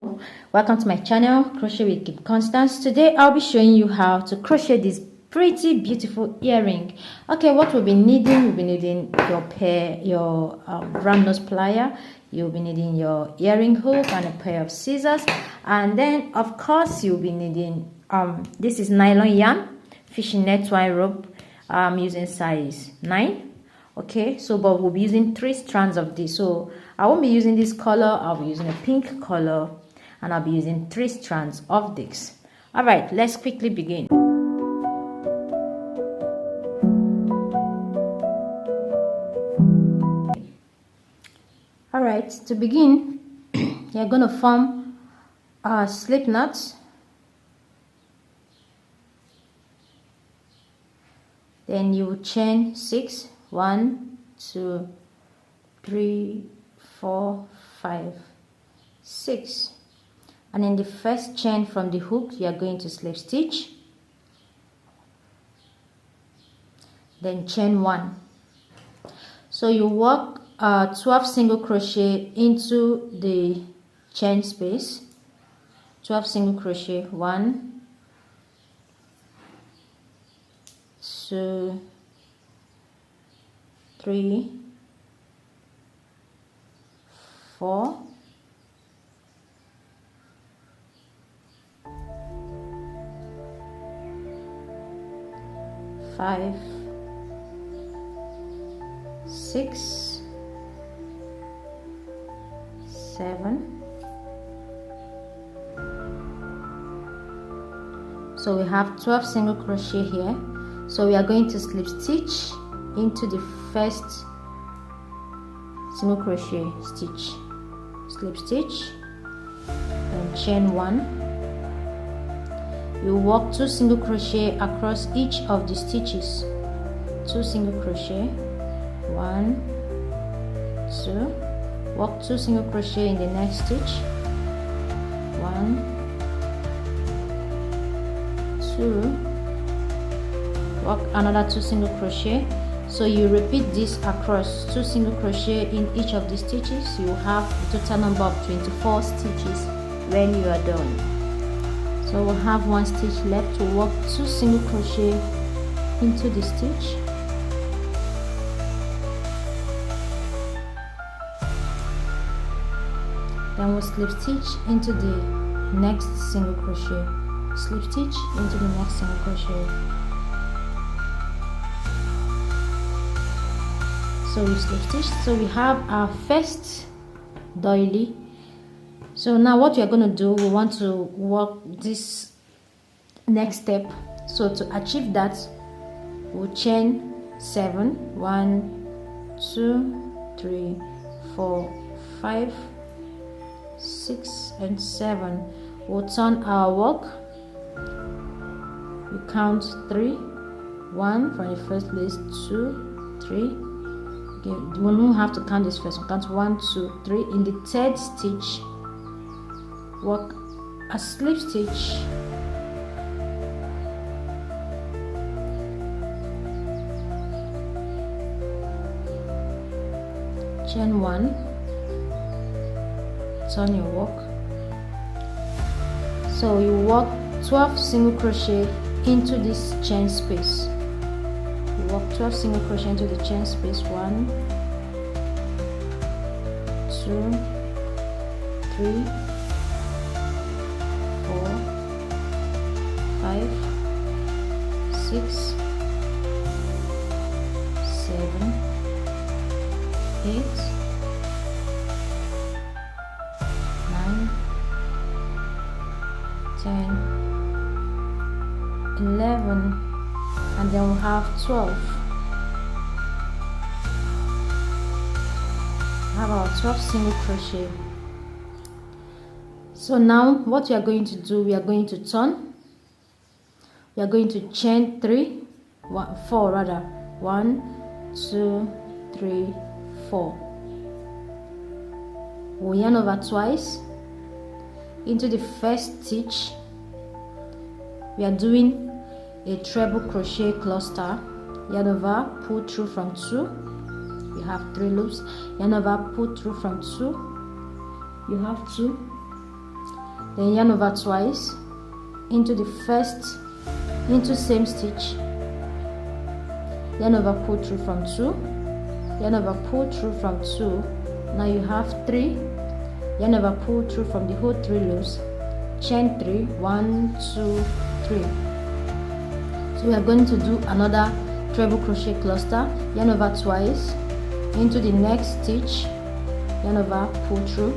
Welcome to my channel, Crochet with Keep Constance. Today I'll be showing you how to crochet this pretty beautiful earring. Okay, what we'll be needing, your round nose plier, you'll be needing your earring hook and a pair of scissors, and then of course you'll be needing this is nylon yarn, fishing net twine rope. I'm using size 9. Okay, so but we'll be using 3 strands of this, so I won't be using this color, I'll be using a pink color, and I'll be using 3 strands of this. All right, let's quickly begin. All right, to begin, you're going to form a slip knot. Then you will chain 6. 1, 2, 3, 4, 5, 6. And in the first chain from the hook, you are going to slip stitch, then chain 1. So you work 12 single crochet into the chain space. 12 single crochet. 1, 2, 3, 4, 5, 6, 7. So we have 12 single crochet here. So we are going to slip stitch into the first single crochet stitch, slip stitch, and chain 1. You walk 2 single crochet across each of the stitches. 2 single crochet. 1, 2. Walk 2 single crochet in the next stitch. 1, 2. Walk another 2 single crochet. So you repeat this across 2 single crochet in each of the stitches. You have a total number of 24 stitches when you are done. So we'll have 1 stitch left to work 2 single crochet into the stitch. Then we'll slip stitch into the next single crochet. Slip stitch into the next single crochet. So we slip stitch. So we have our first doily. So now what we are going to do, we want to work this next step. So to achieve that, we'll chain 7. 1, 2, 3, 4, 5, 6, and 7. We'll turn our work. We count 3. 1 from the first place, 2, 3. Okay, we don't have to count this first. We count 1, 2, 3. In the third stitch, work a slip stitch, chain 1, turn your work. So you work 12 single crochet into this chain space. You work 12 single crochet into the chain space. 1, 2, 3, 4, 5, 6, 7, 8, 9, 10, 11, and then we'll have 12. Have our 12 single crochet. So now what we are going to do, we are going to turn. We are going to chain 4 rather. 1, 2, 3, 4. We'll yarn over twice into the first stitch. We are doing a treble crochet cluster. Yarn over, pull through from 2. We have 3 loops. Yarn over, pull through from 2. You have 2. then yarn over twice into the first, into same stitch, yarn over, pull through from 2, yarn over, pull through from 2. Now you have 3, yarn over, pull through from the whole 3 loops, chain 3, 1 2 3. So we are going to do another treble crochet cluster. Yarn over twice into the next stitch, yarn over, pull through,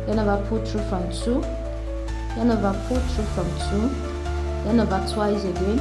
yarn over, pull through from 2, yarn over, pull through from 2, yarn over twice again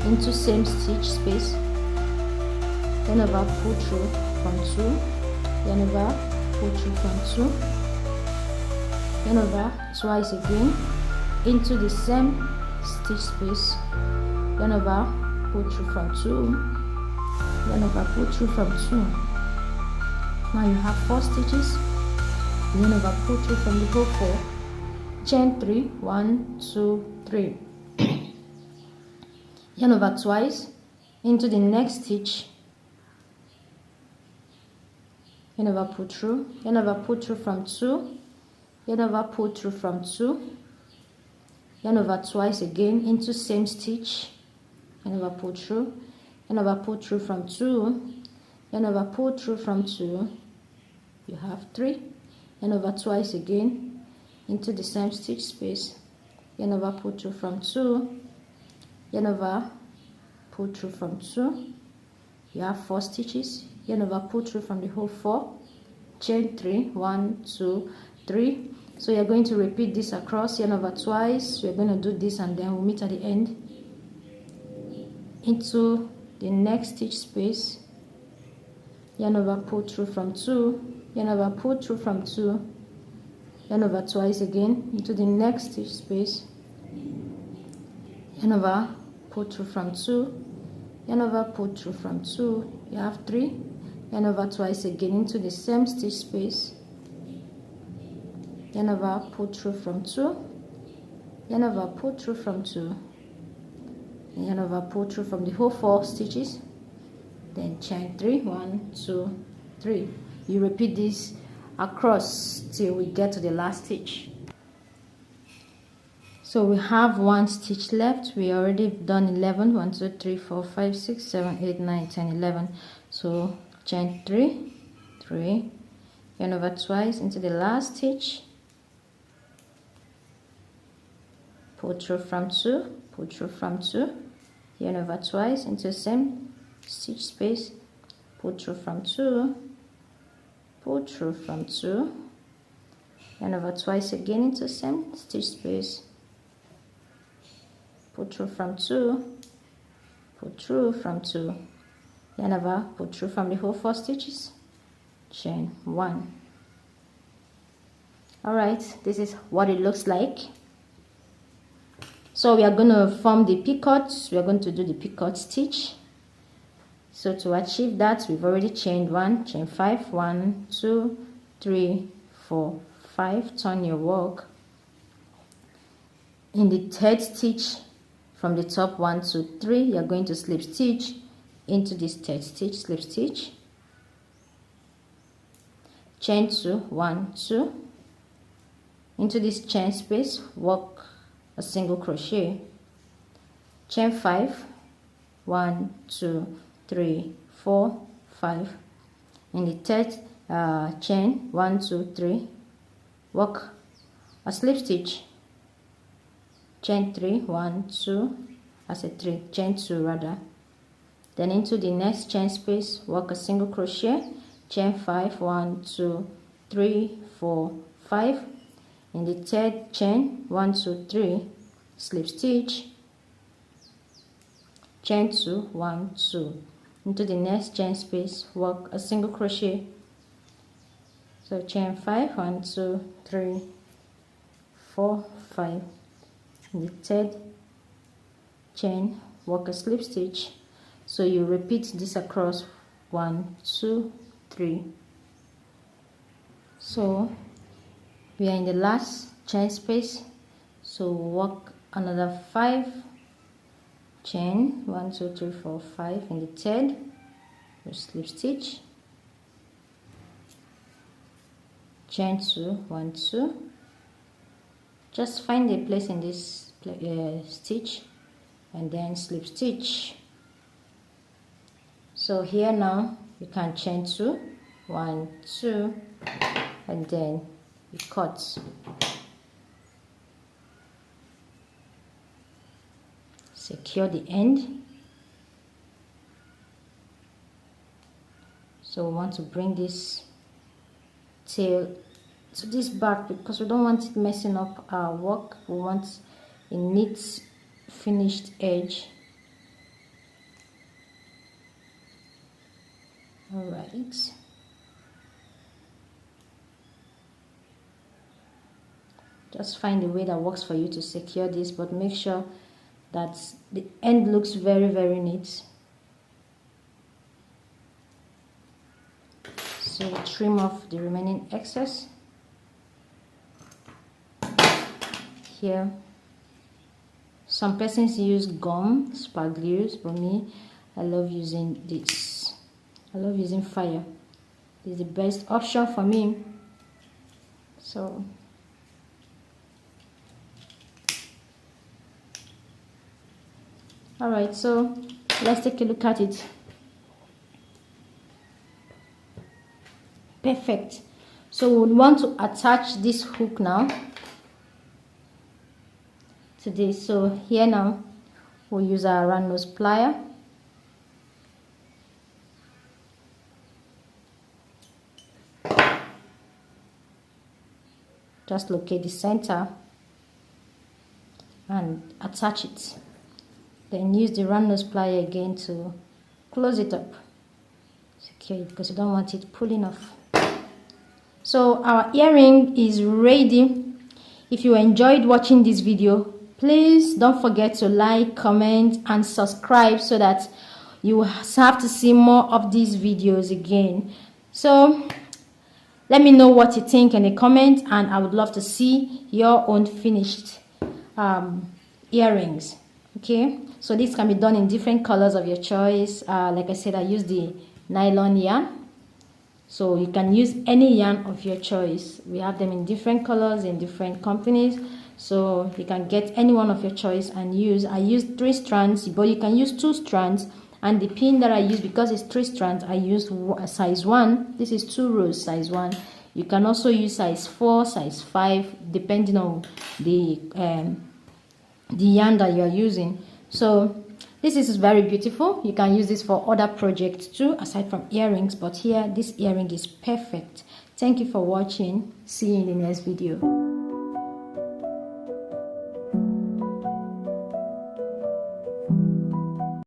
into same stitch space, yarn over, pull through from 2, yarn over, pull through from 2, yarn over twice again into the same stitch space, yarn over, pull through from 2, yarn over, pull through from 2. Now you have 4 stitches, yarn over, pull through from the whole 4, chain 3, 1 2 3, yarn over twice into the next stitch, yarn over, pull through, yarn over, pull through from 2, yarn over, pull through from 2, yarn over twice again into same stitch, yarn over, pull through, yarn over, pull through from 2, yarn over, pull through from 2. You have 3, yarn over twice again into the same stitch space, yarn over, pull through from 2, yarn over, pull through from 2. You have 4 stitches, yarn over, pull through from the whole 4, chain 3, 1 2 3. So you're going to repeat this across, yarn over twice. We're going to do this and then we'll meet at the end into the next stitch space, yarn over, pull through from 2, yarn over, pull through from 2, yarn over twice again into the next stitch space, yarn over, pull through from 2, yarn over, pull through from 2. You have 3, yarn over twice again into the same stitch space, yarn over, pull through from 2, yarn over, pull through from 2, yarn over, pull through from the whole 4 stitches, then chain 3, 1 2 3. You repeat this across till we get to the last stitch. So we have 1 stitch left. We already done 11, 1 2 3 4 5 6 7 8 9 10 11. So chain 3 3, yarn over twice into the last stitch, pull through from 2, pull through from 2, yarn over twice into the same stitch space, pull through from 2, pull through from 2, yarn over twice again into the same stitch space, pull through from 2, pull through from 2, yarn over, pull through from the whole 4 stitches, chain 1. Alright, this is what it looks like. So we are going to form the picots. We are going to do the picot stitch. So to achieve that, we've already chained 1, chain 5, 1 2 3 4 5. Turn your work. In the 3rd stitch from the top, 1 2 3, you are going to slip stitch into this 3rd stitch, slip stitch, chain 2, 1 2, into this chain space, work a single crochet, chain 5, 1 2 3 4 5. In the 3rd chain, 1 2 3, work a slip stitch, chain 3, 1 2, I said 3, chain 2 rather, then into the next chain space, work a single crochet, chain 5, 1 2 3 4 5. In the 3rd chain, 1 2 3, slip stitch, chain 2, 1 2, into the next chain space, work a single crochet, so chain 5, 1 2 3 4 5. In the 3rd chain, work a slip stitch. So you repeat this across, 1 2 3. So we are in the last chain space, so work another 5 chain, 1 2 3 4 5. In the 3rd, you slip stitch, chain 2, 1 2, just find a place in this stitch and then slip stitch. So here now you can chain 2, 1, 2, and then you cut. Secure the end. So we want to bring this tail to this back because we don't want it messing up our work. We want a neat finished edge. All right. Just find a way that works for you to secure this, but make sure that the end looks very, very neat. So trim off the remaining excess. Here, some persons use gum, spark glues, but me, I love using this. I love using fire. This is the best option for me. So all right, so let's take a look at it. Perfect. So we want to attach this hook now to this. So here now we'll use our round nose plier. Just locate the center and attach it. Then use the round nose plier again to close it up. Secure it because you don't want it pulling off. So our earring is ready. If you enjoyed watching this video, please don't forget to like, comment, and subscribe so that you have to see more of these videos again. So let me know what you think in the comment, and I would love to see your own finished earrings. Okay, so this can be done in different colors of your choice. Like I said, I use the nylon yarn, so you can use any yarn of your choice. We have them in different colors in different companies, so you can get any one of your choice and use. I use 3 strands, but you can use 2 strands, and the pin that I use, because it's 3 strands, I use size 1. This is 2 rows, size 1. You can also use size 4, size 5, depending on the yarn that you are using. So this is very beautiful. You can use this for other projects too, aside from earrings, but here this earring is perfect. Thank you for watching. See you in the next video.